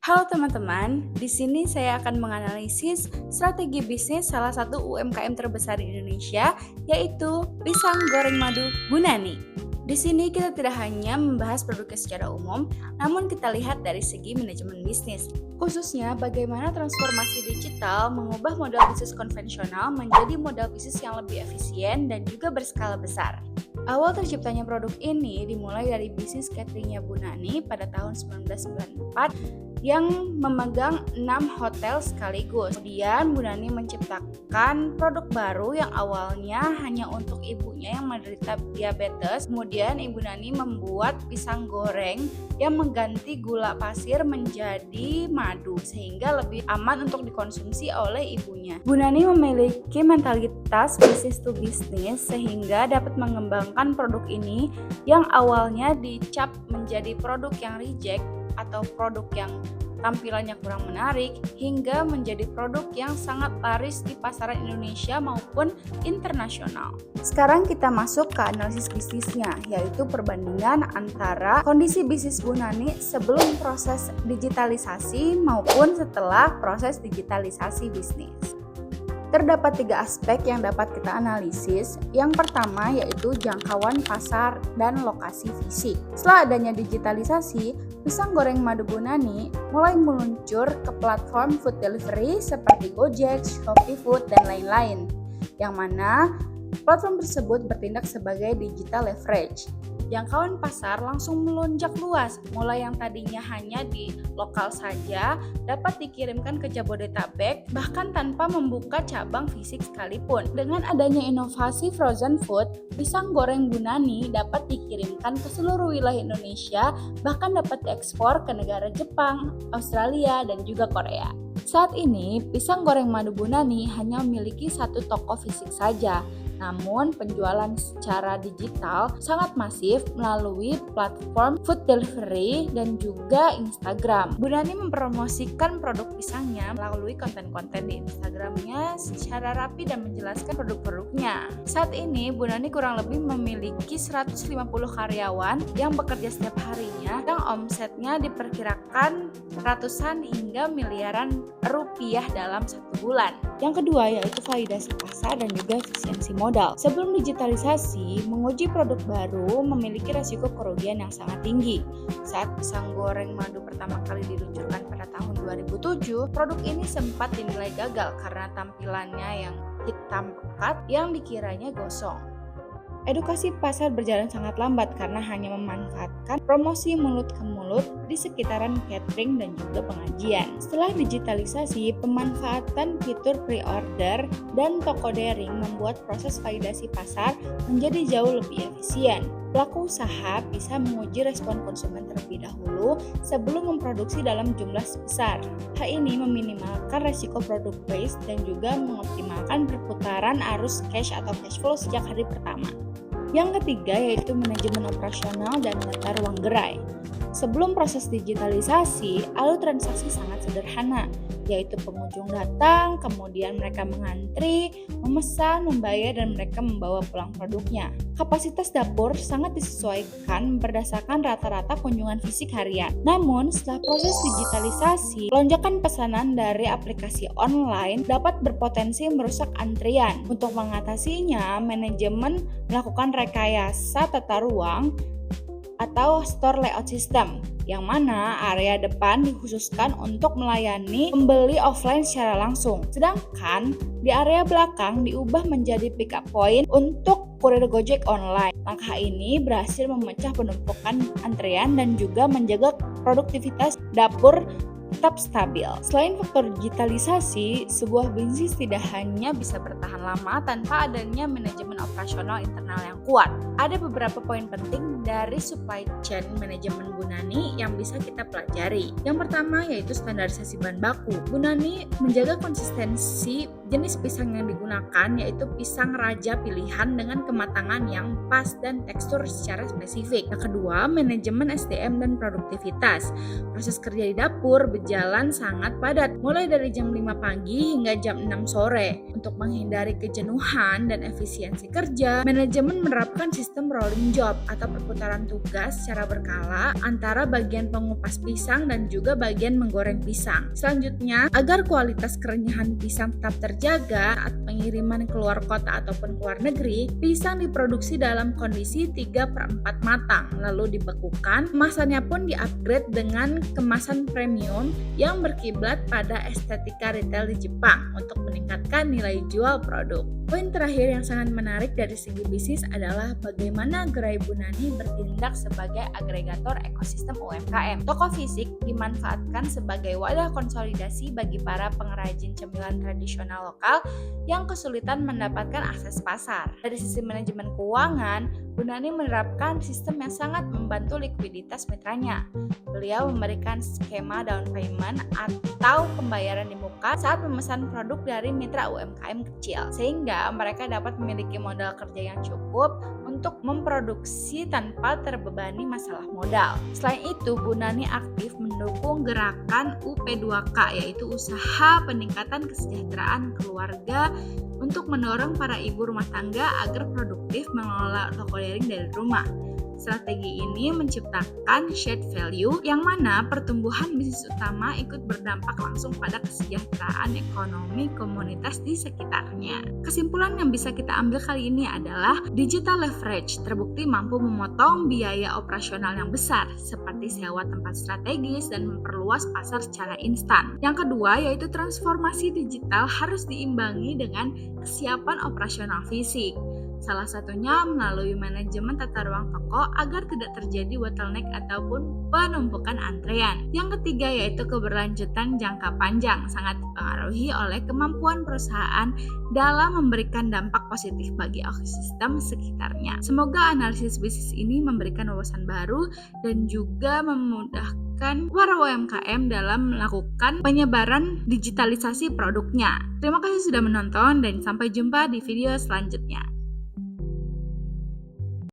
Halo teman-teman, di sini saya akan menganalisis strategi bisnis salah satu UMKM terbesar di Indonesia, yaitu Pisang Goreng Madu Bunani. Di sini kita tidak hanya membahas produknya secara umum, namun kita lihat dari segi manajemen bisnis. Khususnya bagaimana transformasi digital mengubah model bisnis konvensional menjadi model bisnis yang lebih efisien dan juga berskala besar. Awal terciptanya produk ini dimulai dari bisnis cateringnya Bunani pada tahun 1994 yang memegang 6 hotel sekaligus. Kemudian Bunani menciptakan produk baru yang awalnya hanya untuk ibunya yang menderita diabetes. Kemudian Ibu Nani membuat pisang goreng yang mengganti gula pasir menjadi madu sehingga lebih aman untuk dikonsumsi oleh ibunya. Bu Nani memiliki mentalitas bisnis to bisnis sehingga dapat mengembangkan produk ini yang awalnya dicap menjadi produk yang reject atau produk yang tampilannya kurang menarik hingga menjadi produk yang sangat laris di pasaran Indonesia maupun internasional. Sekarang kita masuk ke analisis bisnisnya, yaitu perbandingan antara kondisi bisnis Bu Nani sebelum proses digitalisasi maupun setelah proses digitalisasi bisnis. Terdapat 3 aspek yang dapat kita analisis. Yang pertama yaitu jangkauan pasar dan lokasi fisik. Setelah adanya digitalisasi, pisang goreng madu Bunani mulai meluncur ke platform food delivery seperti Gojek, Shopee Food, dan lain-lain. Yang mana platform tersebut bertindak sebagai digital leverage. Jangkauan pasar langsung melonjak luas, mulai yang tadinya hanya di lokal saja dapat dikirimkan ke Jabodetabek bahkan tanpa membuka cabang fisik sekalipun. Dengan adanya inovasi frozen food, pisang goreng Bunani dapat dikirimkan ke seluruh wilayah Indonesia, bahkan dapat diekspor ke negara Jepang, Australia, dan juga Korea. Saat ini, pisang goreng madu Bunani hanya memiliki 1 toko fisik saja. Namun, penjualan secara digital sangat masif melalui platform food delivery dan juga Instagram. Bunani mempromosikan produk pisangnya melalui konten-konten di Instagramnya secara rapi dan menjelaskan produk-produknya. Saat ini, Bunani kurang lebih memiliki 150 karyawan yang bekerja setiap harinya, yang omsetnya diperkirakan ratusan hingga miliaran rupiah dalam 1 bulan. Yang kedua yaitu validasi pasar dan juga efisiensi modal. Sebelum digitalisasi, menguji produk baru memiliki resiko kerugian yang sangat tinggi. Saat pisang goreng madu pertama kali diluncurkan pada tahun 2007, produk ini sempat dinilai gagal karena tampilannya yang hitam pekat yang dikiranya gosong. Edukasi pasar berjalan sangat lambat karena hanya memanfaatkan promosi mulut ke mulut di sekitaran catering dan juga pengajian. Setelah digitalisasi, pemanfaatan fitur pre-order dan toko daring membuat proses validasi pasar menjadi jauh lebih efisien. Pelaku usaha bisa menguji respon konsumen terlebih dahulu sebelum memproduksi dalam jumlah besar. Hal ini meminimalkan resiko produk waste dan juga mengoptimalkan perputaran arus cash atau cash flow sejak hari pertama. Yang ketiga yaitu manajemen operasional dan menata ruang gerai. Sebelum proses digitalisasi, alur transaksi sangat sederhana, yaitu pengunjung datang, kemudian mereka mengantri, memesan, membayar, dan mereka membawa pulang produknya. Kapasitas dapur sangat disesuaikan berdasarkan rata-rata kunjungan fisik harian. Namun, setelah proses digitalisasi, lonjakan pesanan dari aplikasi online dapat berpotensi merusak antrian. Untuk mengatasinya, manajemen melakukan rekayasa tata ruang atau store layout system, yang mana area depan dikhususkan untuk melayani pembeli offline secara langsung, sedangkan di area belakang diubah menjadi pick up point untuk kurir Gojek online. Langkah ini berhasil memecah penumpukan antrian dan juga menjaga produktivitas dapur tetap stabil. Selain faktor digitalisasi, sebuah bisnis tidak hanya bisa bertahan lama tanpa adanya manajemen operasional internal yang kuat. Ada beberapa poin penting dari supply chain manajemen Bunani yang bisa kita pelajari. Yang pertama yaitu standarisasi bahan baku. Bunani menjaga konsistensi Jenis pisang yang digunakan yaitu pisang raja pilihan dengan kematangan yang pas dan tekstur secara spesifik. Yang kedua, manajemen SDM dan produktivitas. Proses kerja di dapur berjalan sangat padat, mulai dari jam 5 pagi hingga jam 6 sore. Untuk menghindari kejenuhan dan efisiensi kerja, manajemen menerapkan sistem rolling job atau perputaran tugas secara berkala antara bagian pengupas pisang dan juga bagian menggoreng pisang. Selanjutnya, agar kualitas kerenyahan pisang tetap terjaga saat pengiriman keluar kota ataupun keluar negeri, pisang diproduksi dalam kondisi 3/4 matang, lalu dibekukan. Kemasannya pun di-upgrade dengan kemasan premium yang berkiblat pada estetika retail di Jepang untuk meningkatkan nilai jual produk. Poin terakhir yang sangat menarik dari segi bisnis adalah bagaimana gerai Bunani bertindak sebagai agregator ekosistem UMKM. Toko fisik dimanfaatkan sebagai wadah konsolidasi bagi para pengrajin cemilan tradisional lokal yang kesulitan mendapatkan akses pasar. Dari sisi manajemen keuangan, Bunani menerapkan sistem yang sangat membantu likuiditas mitranya. Beliau memberikan skema down payment atau pembayaran di muka saat memesan produk dari mitra UMKM kecil, sehingga mereka dapat memiliki modal kerja yang cukup untuk memproduksi tanpa terbebani masalah modal. Selain itu, Bunani aktif mendukung gerakan UP2K, yaitu usaha peningkatan kesejahteraan keluarga untuk mendorong para ibu rumah tangga agar produktif mengelola toko daring dari rumah. Strategi ini menciptakan shared value yang mana pertumbuhan bisnis utama ikut berdampak langsung pada kesejahteraan ekonomi komunitas di sekitarnya. Kesimpulan yang bisa kita ambil kali ini adalah digital leverage terbukti mampu memotong biaya operasional yang besar seperti sewa tempat strategis dan memperluas pasar secara instan. Yang kedua yaitu transformasi digital harus diimbangi dengan kesiapan operasional fisik. Salah satunya melalui manajemen tata ruang toko agar tidak terjadi bottleneck ataupun penumpukan antrean. Yang ketiga yaitu keberlanjutan jangka panjang sangat dipengaruhi oleh kemampuan perusahaan dalam memberikan dampak positif bagi ekosistem sekitarnya. Semoga analisis bisnis ini memberikan wawasan baru dan juga memudahkan para UMKM dalam melakukan penyebaran digitalisasi produknya. Terima kasih sudah menonton dan sampai jumpa di video selanjutnya.